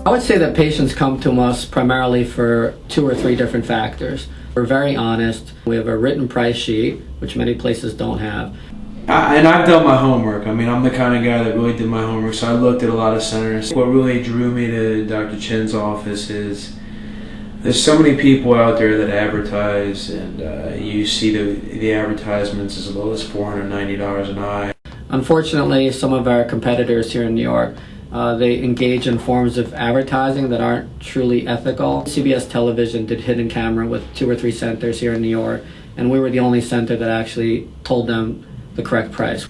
I would say that patients come to us primarily for 2 or 3 different factors. We're very honest. We have a written price sheet, which many places don't have. And I've done my homework. I mean, I'm the kind of guy that really did my homework, so I looked at a lot of centers. What really drew me to Dr. Chynn's office is there's so many people out there that advertise, and you see the advertisements as low as $490 an eye. Unfortunately, some of our competitors here in New York, they engage in forms of advertising that aren't truly ethical. CBS Television did hidden camera with 2 or 3 centers here in New York, and we were the only center that actually told them the correct price.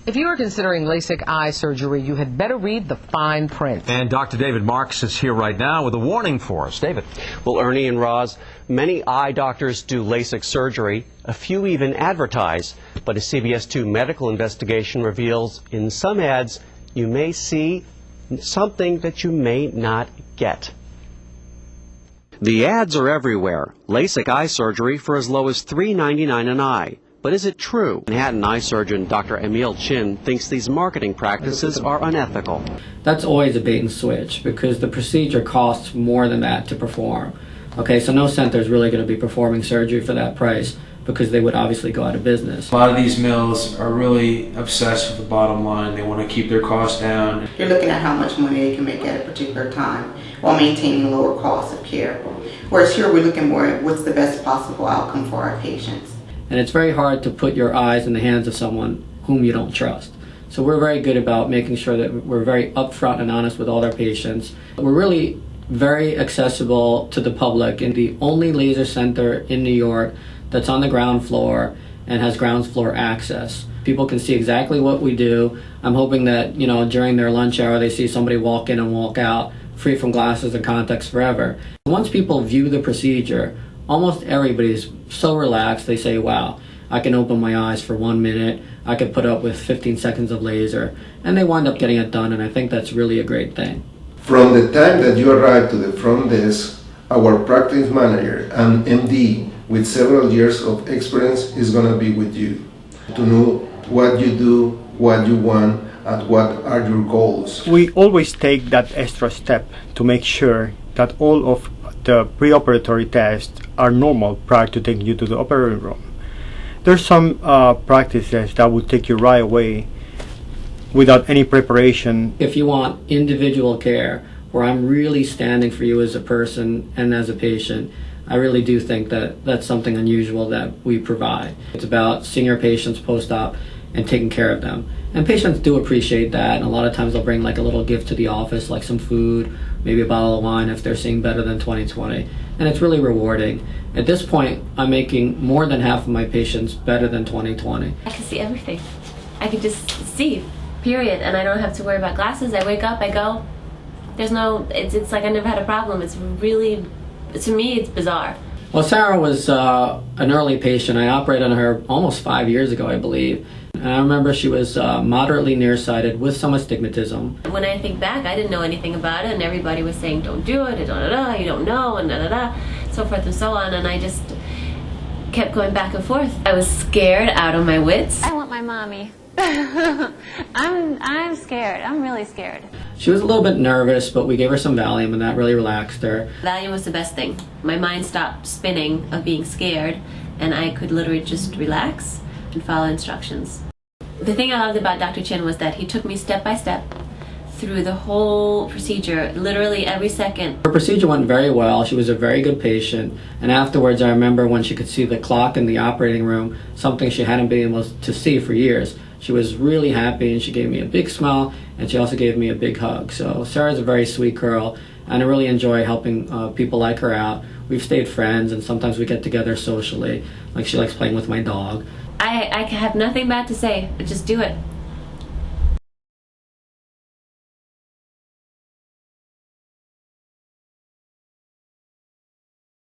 If you are considering LASIK eye surgery, you had better read the fine print. And Dr. David Marks is here right now with a warning for us. David. Well, Ernie and Roz, many eye doctors do LASIK surgery. A few even advertise. But a CBS 2 medical investigation reveals in some ads you may see something that you may not get. The ads are everywhere. LASIK eye surgery for as low as $3.99 an eye. But is it true? Manhattan eye surgeon Dr. Emil Chynn thinks these marketing practices are unethical. That's always a bait and switch because the procedure costs more than that to perform. Okay, so no center is really going to be performing surgery for that price because they would obviously go out of business. A lot of these mills are really obsessed with the bottom line. They want to keep their costs down. You're looking at how much money they can make at a particular time while maintaining lower costs of care. Whereas here we're looking more at what's the best possible outcome for our patients. And it's very hard to put your eyes in the hands of someone whom you don't trust. So we're very good about making sure that we're very upfront and honest with all our patients. We're really very accessible to the public and the only laser center in New York that's on the ground floor and has ground floor access. People can see exactly what we do. I'm hoping that, during their lunch hour they see somebody walk in and walk out free from glasses and contacts forever. Once people view the procedure, almost everybody's so relaxed, they say, wow, I can open my eyes for 1 minute, I could put up with 15 seconds of laser, and they wind up getting it done, and I think that's really a great thing. From the time that you arrive to the front desk, our practice manager and MD with several years of experience is going to be with you to know what you do, what you want, and what are your goals. We always take that extra step to make sure that all of the preoperatory tests are normal prior to taking you to the operating room. There's some practices that will take you right away without any preparation. If you want individual care where I'm really standing for you as a person and as a patient, I really do think that that's something unusual that we provide. It's about seeing your patients post-op and taking care of them. And patients do appreciate that, and a lot of times they'll bring like a little gift to the office, like some food, maybe a bottle of wine if they're seeing better than 20/20. And it's really rewarding. At this point, I'm making more than half of my patients better than 20/20. I can see everything. I can just see, period. And I don't have to worry about glasses. I wake up, I go. There's no, it's like I never had a problem. It's really, to me, it's bizarre. Well, Sarah was an early patient. I operated on her almost 5 years ago, I believe. And I remember she was moderately nearsighted with some astigmatism. When I think back, I didn't know anything about it, and everybody was saying, don't do it, you don't know, and so forth and so on, and I just kept going back and forth. I was scared out of my wits. I want my mommy. I'm scared. I'm really scared. She was a little bit nervous, but we gave her some Valium, and that really relaxed her. Valium was the best thing. My mind stopped spinning of being scared, and I could literally just relax and follow instructions. The thing I loved about Dr. Chynn was that he took me step by step through the whole procedure, literally every second. Her procedure went very well. She was a very good patient, and afterwards I remember when she could see the clock in the operating room, something she hadn't been able to see for years. She was really happy, and she gave me a big smile, and she also gave me a big hug. So Sarah's a very sweet girl, and I really enjoy helping people like her out. We've stayed friends, and sometimes we get together socially. Like she likes playing with my dog. I have nothing bad to say, but just do it.